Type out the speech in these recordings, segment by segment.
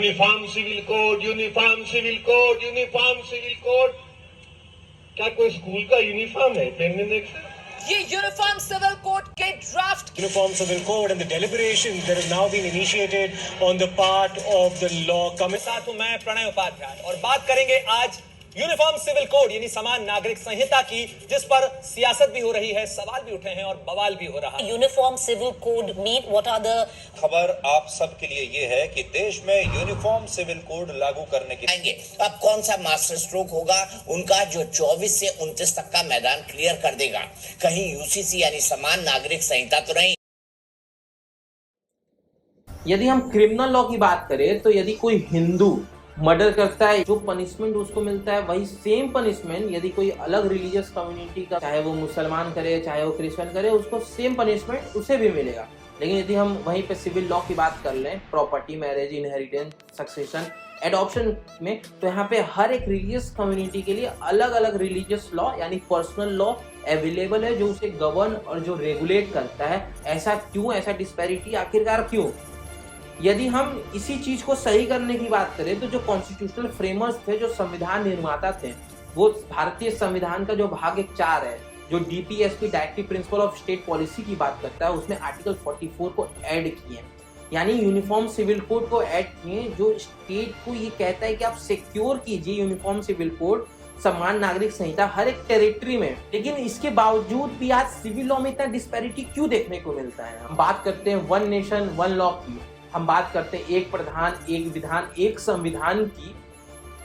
Uniform civil code, uniform civil code, uniform civil code. क्या कोई school का uniform है पहनने का? ये यूनिफॉर्म सिविल कोड के draft Uniform Civil Code and the deliberation that has now been initiated on the part of the law committee. साथ हूं मैं प्रणय उपाध्याय और बात करेंगे आज यूनिफॉर्म सिविल कोड यानी समान नागरिक संहिता की, जिस पर सियासत भी हो रही है, सवाल भी उठे हैं और बवाल भी हो रहा है। Uniform civil code mean what are the खबर आप सबके लिए ये है कि देश में यूनिफॉर्म सिविल कोड लागू करने के आएंगे। अब कौन सा मास्टर स्ट्रोक होगा उनका, जो 24 से 29 तक का मैदान क्लियर कर देगा। कहीं यूसीसी यानी समान नागरिक संहिता तो नहीं। यदि हम क्रिमिनल लॉ की बात करें तो यदि कोई हिंदू मर्डर करता है, जो पनिशमेंट उसको मिलता है वही सेम पनिशमेंट यदि कोई अलग रिलीजियस कम्युनिटी का, चाहे वो मुसलमान करे चाहे वो क्रिश्चियन करे, उसको सेम पनिशमेंट उसे भी मिलेगा। लेकिन यदि हम वहीं पे सिविल लॉ की बात कर लें, property, marriage, inheritance, succession, adoption में, तो यहाँ पे हर एक रिलीजियस कम्युनिटी के लिए अलग अलग रिलीजियस लॉ यानी पर्सनल लॉ अवेलेबल है, जो उसे गवर्न और जो रेगुलेट करता है। ऐसा क्यों, ऐसा डिस्पैरिटी आखिरकार क्यों? यदि हम इसी चीज को सही करने की बात करें तो जो कॉन्स्टिट्यूशनल फ्रेमर्स थे, जो संविधान निर्माता थे, वो भारतीय संविधान का जो भाग 4 है, जो DPSP directive principle of state policy की बात करता है, उसमें आर्टिकल 44 को ऐड किए, यानी यूनिफॉर्म सिविल कोड को ऐड किए, जो स्टेट को ये कहता है कि आप सिक्योर कीजिए यूनिफॉर्म सिविल कोड, समान नागरिक संहिता हर एक टेरिटरी में। लेकिन इसके बावजूद भी आज सिविल लॉ में इतना डिस्पैरिटी क्यों देखने को मिलता है? हम बात करते हैं वन नेशन वन लॉ की, हम बात करते हैं एक प्रधान एक विधान एक संविधान की,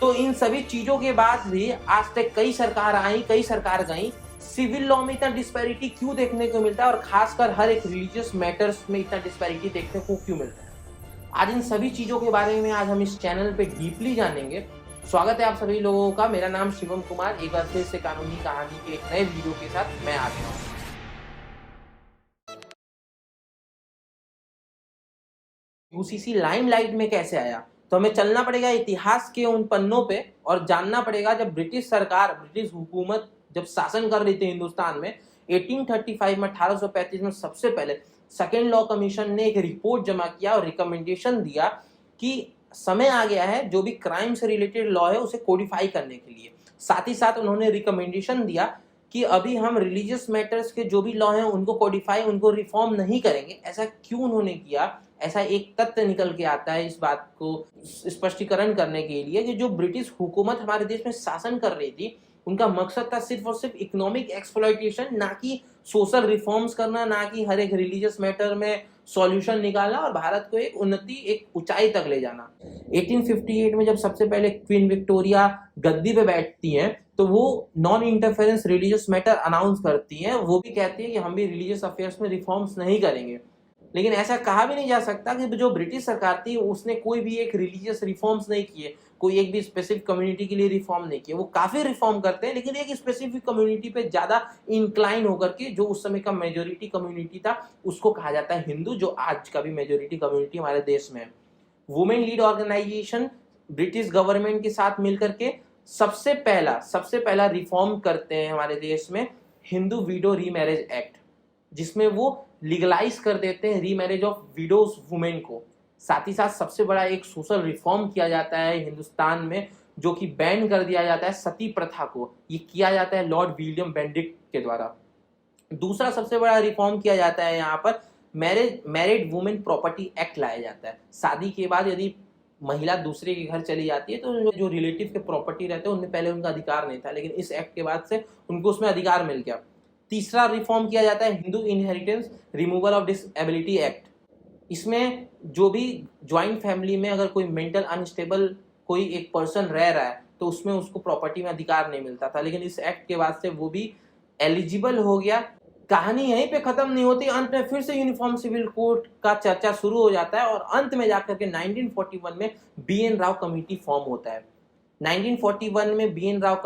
तो इन सभी चीजों के बाद भी आज तक कई सरकार आई, कई सरकार गई, सिविल लॉ में इतना डिस्पैरिटी क्यों देखने को मिलता है और खासकर हर एक रिलीजियस मैटर्स में इतना डिस्पैरिटी देखने को क्यों मिलता है? आज इन सभी चीजों के बारे में आज हम इस चैनल पे डीपली जानेंगे। स्वागत है आप सभी लोगों का। मेरा नाम शिवम कुमार, एक बार फिर से कानूनी कहानी के एक नए वीडियो के साथ मैं आ गया हूँ। यूसीसी लाइमलाइट में कैसे आया? तो हमें चलना पड़ेगा इतिहास के उन पन्नों पे और जानना पड़ेगा जब ब्रिटिश सरकार, ब्रिटिश हुकूमत जब शासन कर रही थी हिंदुस्तान में 1835 में, 1835 में सबसे पहले सेकेंड लॉ कमीशन ने एक रिपोर्ट जमा किया और रिकमेंडेशन दिया कि समय आ गया है जो भी क्राइम से रिलेटेड लॉ है उसे कोडिफाई करने के लिए। साथ ही साथ उन्होंने रिकमेंडेशन दिया कि अभी हम रिलीजियस मैटर्स के जो भी लॉ हैं उनको कोडिफाई, उनको रिफॉर्म नहीं करेंगे। ऐसा क्यों उन्होंने किया? ऐसा एक तथ्य निकल के आता है इस बात को स्पष्टीकरण करने के लिए कि जो ब्रिटिश हुकूमत हमारे देश में शासन कर रही थी, उनका मकसद था सिर्फ और सिर्फ इकोनॉमिक एक्सप्लॉयटेशन, ना कि सोशल रिफॉर्म्स करना, ना कि हर एक रिलीजियस मैटर में सॉल्यूशन निकालना और भारत को एक उन्नति, एक ऊंचाई तक ले जाना। 1858 में जब सबसे पहले क्वीन विक्टोरिया गद्दी पे बैठती हैं तो वो non interference religious matter announce करती हैं। वो भी कहती है कि हम भी रिलीजियस अफेयर्स में रिफॉर्म्स नहीं करेंगे। लेकिन ऐसा कहा भी नहीं जा सकता कि जो ब्रिटिश सरकार थी उसने कोई भी एक रिलीजियस रिफॉर्म्स नहीं किए, कोई एक भी स्पेसिफिक कम्युनिटी के लिए रिफॉर्म नहीं किए। वो काफी रिफॉर्म करते हैं, लेकिन एक स्पेसिफिक कम्युनिटी पे ज्यादा इंक्लाइन होकर के, जो उस समय का मेजोरिटी कम्युनिटी था उसको कहा जाता है हिंदू, जो आज का भी मेजोरिटी कम्युनिटी हमारे देश में है। Women lead organization British government के साथ मिलकर के सबसे पहला रिफॉर्म करते हैं हमारे देश में, हिंदू विडो रीमैरिज एक्ट, जिसमें वो लीगलाइज कर देते हैं रीमैरिज ऑफ विडोज वुमेन को। साथ ही साथ सबसे बड़ा एक सोशल रिफॉर्म किया जाता है हिंदुस्तान में, जो कि बैन कर दिया जाता है सती प्रथा को। ये किया जाता है लॉर्ड विलियम बेनेडिक्ट के द्वारा। दूसरा सबसे बड़ा रिफॉर्म किया जाता है यहाँ पर मैरिड वुमेन प्रॉपर्टी एक्ट लाया जाता है। शादी के बाद यदि महिला दूसरे के घर चली जाती है तो जो रिलेटिव के प्रॉपर्टी रहते हैं उनमें पहले उनका अधिकार नहीं था, लेकिन इस एक्ट के बाद से उनको उसमें अधिकार मिल गया। तीसरा रिफॉर्म किया जाता है Hindu inheritance removal of disability act. इसमें जो भी ज्वाइंट फैमिली में अगर कोई मेंटल अनस्टेबल कोई एक पर्सन रह रहा है तो उसमें उसको प्रॉपर्टी में अधिकार नहीं मिलता था, लेकिन इस एक्ट के बाद से वो भी एलिजिबल हो गया। कहानी यहीं पे खत्म नहीं होती, अंत में फिर से यूनिफॉर्म सिविल कोड का चर्चा शुरू हो जाता है और अंत में जाकर के 1941 में BN राव कमेटी फॉर्म होता है। 1941 में BN राव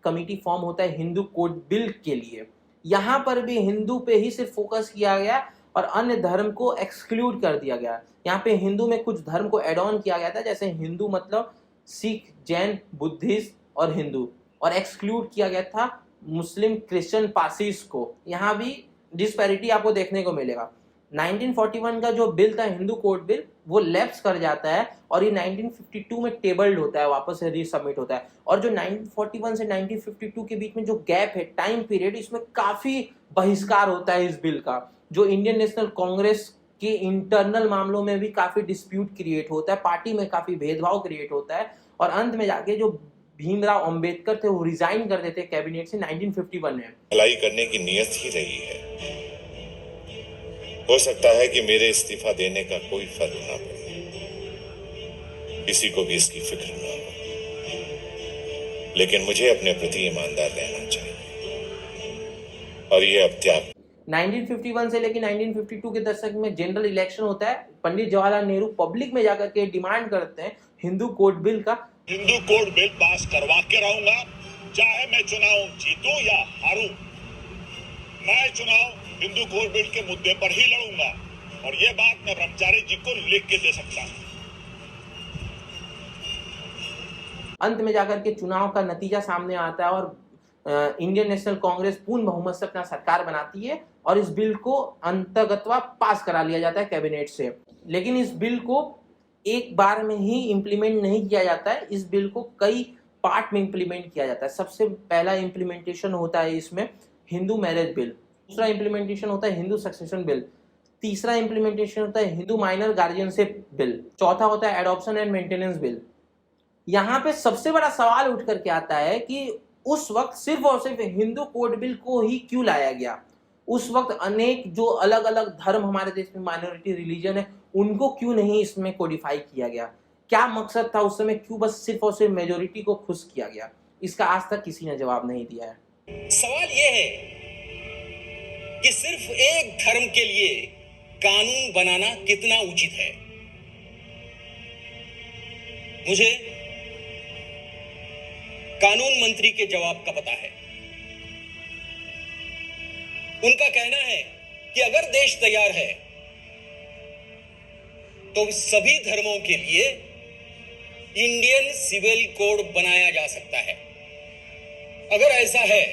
कमेटी फॉर्म होता है हिंदू कोड बिल के लिए। यहाँ पर भी हिंदू पे ही सिर्फ फोकस किया गया और अन्य धर्म को एक्सक्लूड कर दिया गया। यहाँ पे हिंदू में कुछ धर्म को एड ऑन किया गया था, जैसे हिंदू मतलब सिख, जैन, बुद्धिस्ट और हिंदू, और एक्सक्लूड किया गया था मुस्लिम, क्रिश्चियन, पारसीस को। यहाँ भी डिस्पैरिटी आपको देखने को मिलेगा। 1941 का जो बिल था हिंदू कोड बिल वो लैप्स कर जाता है और ये 1952 में टेबल्ड होता है, वापस से रीसबमिट होता है। और जो 1941 से 1952 के बीच में जो गैप है टाइम पीरियड, इसमें काफी बहिष्कार होता है इस बिल का। जो इंडियन नेशनल कांग्रेस के इंटरनल मामलों में भी काफी डिस्प्यूट क्रिएट होता है, पार्टी में काफी भेदभाव क्रिएट होता है और अंत में जाके जो भीमराव अंबेडकर थे वो रिजाइन कर देते कैबिनेट से 1951 में। भलाई करने की नियत ही रही है। हो सकता है कि मेरे इस्तीफा देने का कोई फर्क ना पड़े, किसी को भी इसकी फिक्र ना हो, लेकिन मुझे अपने प्रति ईमानदार रहना चाहिए और ये अब त्याग। 1951 से लेकर 1952 के दशक में जनरल इलेक्शन होता है। पंडित जवाहरलाल नेहरू पब्लिक में जाकर के डिमांड करते हैं हिंदू कोड बिल का। हिंदू कोड बिल पास करवा के रहूंगा, चाहे मैं चुनाव जीतूं या हारूं। मैं चुनाव हिंदू कोड बिल के मुद्दे पर ही लड़ूंगा और ये बात मैं ब्रह्मचारी जी को लिख के दे सकता हूं। अंत में जाकर के चुनाव का नतीजा सामने आता है और इंडियन नेशनल कांग्रेस पूर्ण बहुमत से अपना सरकार बनाती है और इस बिल को अंतर्गतवा पास करा लिया जाता है कैबिनेट से। लेकिन इस बिल को एक बार में ही इम्प्लीमेंट नहीं किया जाता है, इस बिल को कई पार्ट में इम्प्लीमेंट किया जाता है। सबसे पहला इम्प्लीमेंटेशन होता है इसमें हिंदू मैरिज बिल, दूसरा इम्प्लीमेंटेशन होता है हिंदू सक्सेशन बिल, तीसरा इम्प्लीमेंटेशन होता है हिंदू माइनर गार्जियनशिप बिल, चौथा होता है एडॉप्शन एंड मेंटेनेंस बिल। यहाँ पे सबसे बड़ा सवाल उठ करके आता है कि उस वक्त सिर्फ और सिर्फ हिंदू कोड बिल को ही क्यों लाया गया। उस वक्त अनेक जो अलग अलग धर्म हमारे देश में माइनॉरिटी रिलीजन है उनको क्यों नहीं इसमें कोडिफाई किया गया, क्या मकसद था उस समय, क्यों बस सिर्फ और सिर्फ मेजोरिटी को खुश किया गया, इसका आज तक किसी ने जवाब नहीं दिया है। सवाल यह है कि सिर्फ एक धर्म के लिए कानून बनाना कितना उचित है। मुझे कानून मंत्री के जवाब का पता है। उनका कहना है कि अगर देश तैयार है तो सभी धर्मों के लिए इंडियन सिविल कोड बनाया जा सकता है। अगर ऐसा है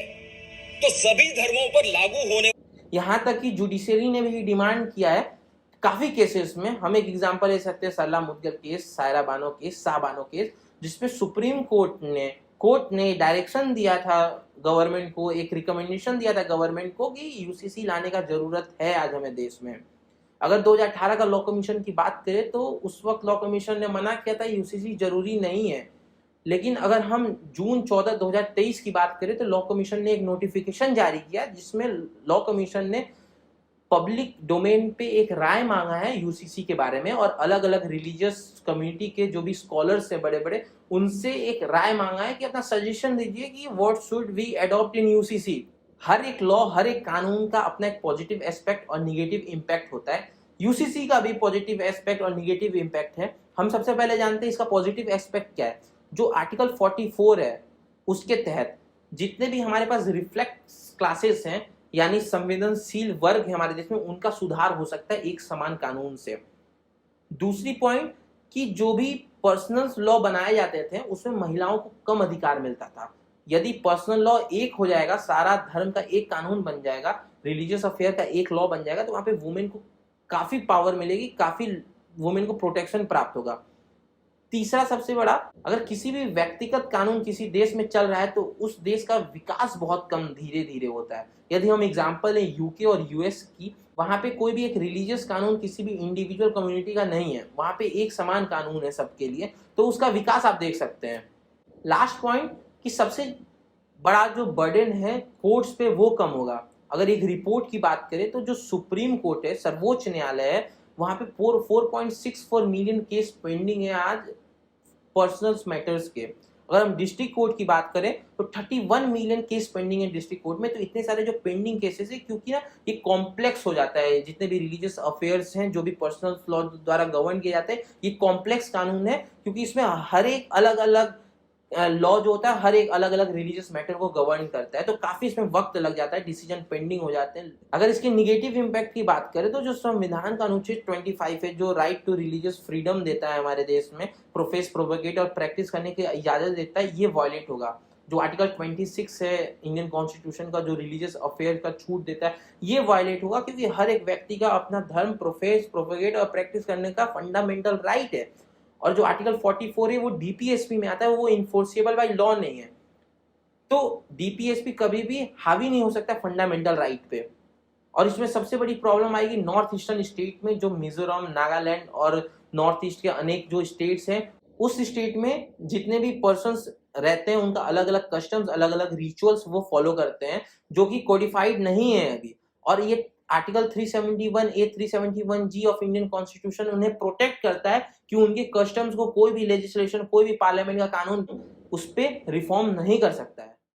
तो सभी धर्मों पर लागू होने। यहां तक कि जुडिशरी ने भी डिमांड किया है काफी केसेस में। हम एक एग्जांपल ले सकते हैं Sarla Mudgal case, Saira Bano case, Shah Bano case, जिसमें सुप्रीम कोर्ट ने डायरेक्शन दिया था गवर्नमेंट को, एक रिकमेंडेशन दिया था गवर्नमेंट को कि यूसीसी लाने का जरूरत है आज हमें देश में। अगर 2018 का लॉ कमीशन की बात करें तो उस वक्त लॉ कमीशन ने मना किया था यूसीसी जरूरी नहीं है। लेकिन अगर हम जून 14, 2023 की बात करें तो लॉ कमीशन ने एक नोटिफिकेशन जारी किया जिसमें लॉ कमीशन ने पब्लिक डोमेन पे एक राय मांगा है यूसीसी के बारे में और अलग अलग रिलीजियस कम्युनिटी के जो भी स्कॉलर्स हैं बड़े बड़े, उनसे एक राय मांगा है कि अपना सजेशन दीजिए कि what should we adopt in UCC. हर एक लॉ, हर एक कानून का अपना एक पॉजिटिव एस्पेक्ट और निगेटिव इम्पैक्ट होता है। यूसीसी का भी पॉजिटिव एस्पेक्ट और निगेटिव इम्पैक्ट है। हम सबसे पहले जानते हैं इसका पॉजिटिव एस्पेक्ट क्या है। जो आर्टिकल 44 है उसके तहत जितने भी हमारे पास रिफ्लेक्स क्लासेस हैं यानी संवेदनशील वर्ग है हमारे देश में, उनका सुधार हो सकता है एक समान कानून से। दूसरी पॉइंट कि जो भी पर्सनल लॉ बनाए जाते थे उसमें महिलाओं को कम अधिकार मिलता था। यदि पर्सनल लॉ एक हो जाएगा, सारा धर्म का एक कानून बन जाएगा, रिलीजियस अफेयर का एक लॉ बन जाएगा, तो वहां पे वुमेन को काफी पावर मिलेगी, काफी वुमेन को प्रोटेक्शन प्राप्त होगा। तीसरा सबसे बड़ा, अगर किसी भी व्यक्तिगत कानून किसी देश में चल रहा है तो उस देश का विकास बहुत कम धीरे धीरे होता है। यदि हम एग्जांपल लें यूके और यूएस की, वहां पे कोई भी एक रिलीजियस कानून किसी भी इंडिविजुअल कम्युनिटी का नहीं है, वहां पे एक समान कानून है सबके लिए, तो उसका विकास आप देख सकते हैं। लास्ट पॉइंट कि सबसे बड़ा जो बर्डन है कोर्ट्स पे वो कम होगा। अगर एक रिपोर्ट की बात करें तो जो सुप्रीम कोर्ट है, सर्वोच्च न्यायालय है, वहां पे 4.64 मिलियन केस पेंडिंग है आज पर्सनल मैटर्स के। अगर हम डिस्ट्रिक्ट कोर्ट की बात करें तो 31 मिलियन केस पेंडिंग है डिस्ट्रिक्ट कोर्ट में। तो इतने सारे जो पेंडिंग केसेस है, क्योंकि ना ये कॉम्प्लेक्स हो जाता है, जितने भी रिलीजियस अफेयर्स हैं जो भी पर्सनल लॉ द्वारा गवर्न किए जाते हैं, ये कॉम्प्लेक्स कानून है क्योंकि इसमें हर एक अलग अलग लॉ जो होता है हर एक अलग अलग रिलीजियस मैटर को गवर्न करता है, तो काफी इसमें वक्त लग जाता है, डिसीजन पेंडिंग हो जाते हैं। अगर इसके निगेटिव इम्पैक्ट की बात करें तो जो संविधान का अनुच्छेद 25 है जो राइट टू रिलीजियस फ्रीडम देता है हमारे देश में, प्रोफेस, प्रोपेगेट और प्रैक्टिस करने की इजाजत देता है, ये वायलेट होगा। जो आर्टिकल 26 है इंडियन कॉन्स्टिट्यूशन का, जो रिलीजियस अफेयर का छूट देता है, ये वायलेट होगा, क्योंकि हर एक व्यक्ति का अपना धर्म प्रोपेगेट और प्रैक्टिस करने का फंडामेंटल राइट है। और जो आर्टिकल 44 है वो डीपीएसपी में आता है, वो इन्फोर्सेबल बाय लॉ नहीं है। तो डीपीएसपी कभी भी हावी नहीं हो सकता फंडामेंटल राइट पे। और इसमें सबसे बड़ी प्रॉब्लम आएगी नॉर्थ ईस्टर्न स्टेट में, जो मिजोरम, नागालैंड और नॉर्थ ईस्ट के अनेक जो स्टेट्स हैं, उस स्टेट में जितने भी पर्सन्स रहते हैं उनका अलग अलग कस्टम्स, अलग अलग रिचुअल्स वो फॉलो करते हैं, जो कि कोडिफाइड नहीं है अभी। और ये article 371A 371G of Indian constitution उन्हें प्रोटेक्ट करता है कि उनके कस्टम्स को कोई भी लेजिस्लेशन, कोई भी पार्लियामेंट का कानून उस पर रिफॉर्म नहीं कर सकता है।